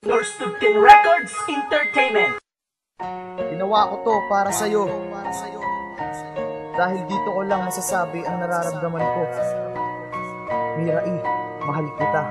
Norstubkin Records Entertainment. Ginawa ko to para sa'yo. Dahil dito ko lang masasabi ang nararamdaman ko. Mirai, mahal kita.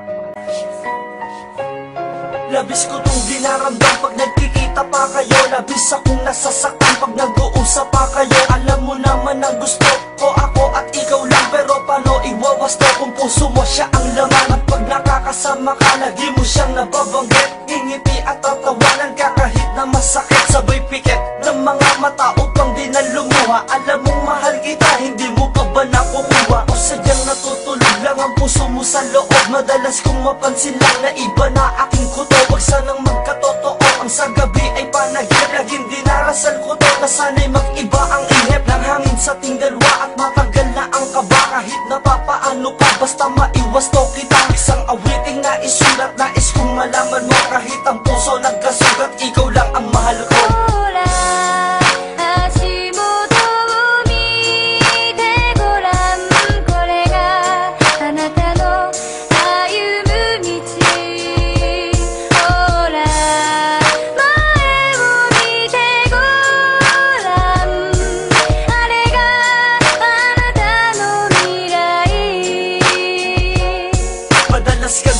Labis ko tong dinaramdam pag nagkikita pa kayo. Labis akong nasasaktan pag nag-uusap pa kayo. Alam mo naman ang gusto ko, ako at ikaw lang. Pero paano iwawasto kung puso mo siya ang laman? At pag nakakasama ka, lagi mo siyang nababanggit. Ngingiti at tatawanan ka kahit na masakit. Sabay pikit ng mga mata upang di na lumuha. Alam mong mahal kita, hindi mo pa ba nakukuha? O sadyang natutulog lang ang puso mo sa loob. Madalas kong mapansin lang na iba na aking kuto. Huwag sanang magkatotoo, ang sa gabi ay panagip. Laging dinarasal ko to na sana'y mag-iba ang ihip ng hangin sa ating dalawa. At matanggal na ang kaba kahit napapaano pa. Basta maiwas to kita. Isang awiting na isulat, nais kong malaman mo. Kahit ang puso nagkasugat, ikaw lang ang mahal ko.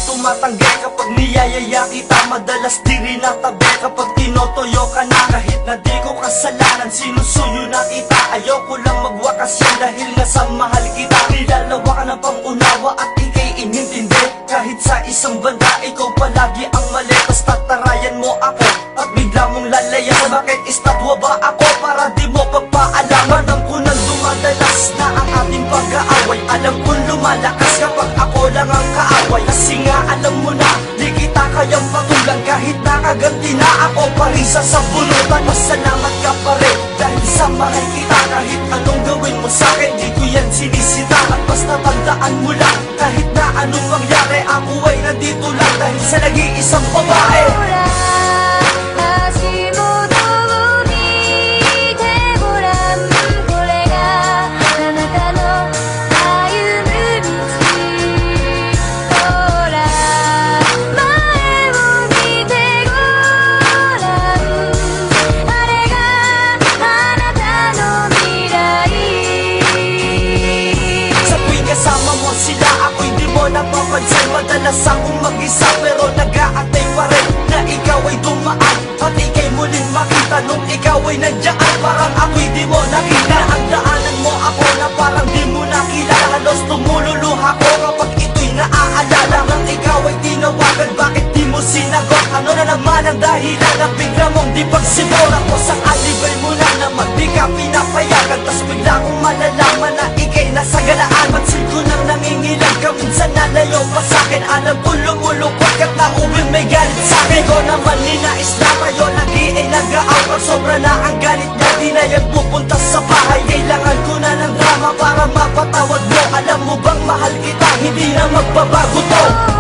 Tumatanggi kapag niyayaya kita. Madalas di rin natabi kapag tinotoyo ka na. Kahit na di ko kasalanan, sinusuyo na kita. Ayoko lang magwakas yan dahil nga sa mahal kita. Nilalawa ka ng pangunawa at ika'y inintindi. Kahit sa isang banda, ikaw palagi ang mali. Basta tarayan mo ako at bigla mong lalayan. Bakit estatwa ba ako para di mo pagpaalaman? Alam ko nang dumadalas na ang ating pag-aaway. Alam kong lumalakas kapag ako lang ang kaaway. Kasi nga alam mo na, di kita kayang patulang. Kahit nakaganti na ako parisa sa bulutan. Pasalamat ka pa rin dahil sa mahal kita. Kahit anong gawin mo sa'kin, di ko yan sinisita. At basta tandaan mo lang, kahit na anong mangyari, ako ay nandito lang dahil sa nag-iisang babae. Napapansin, madalas akong mag-isa pero nag-aantay pa rin na ikaw ay dumaan at ika'y muling makita. Nung ikaw ay nandiyan, parang ako'y di mo nakita. Ang daanan mo ako na parang di mo nakilala. Halos tumululuha ko kapag ito'y naaalala. Nang ikaw ay tinawagan, bakit di mo sinagot? Ano na naman ang dahilan na bigla mong di pagsibor? Ako sa alibay mo na naman di ka pinapayagan. Tas bigla kong malalaman na ika'y nasa galaan. Pansin ko nang nangingilang ka, minsan nalayo pa sa'kin. Alam ko lumulukot ka't nauwing may galit sa'kin. Ko naman ninais na kayo lagi ay nag-aawag. Sobra na ang galit niya, di na yan pupunta sa bahay. Kailangan ko na ng drama para mapatawad mo. Alam mo bang mahal kita, hindi na magbabago to.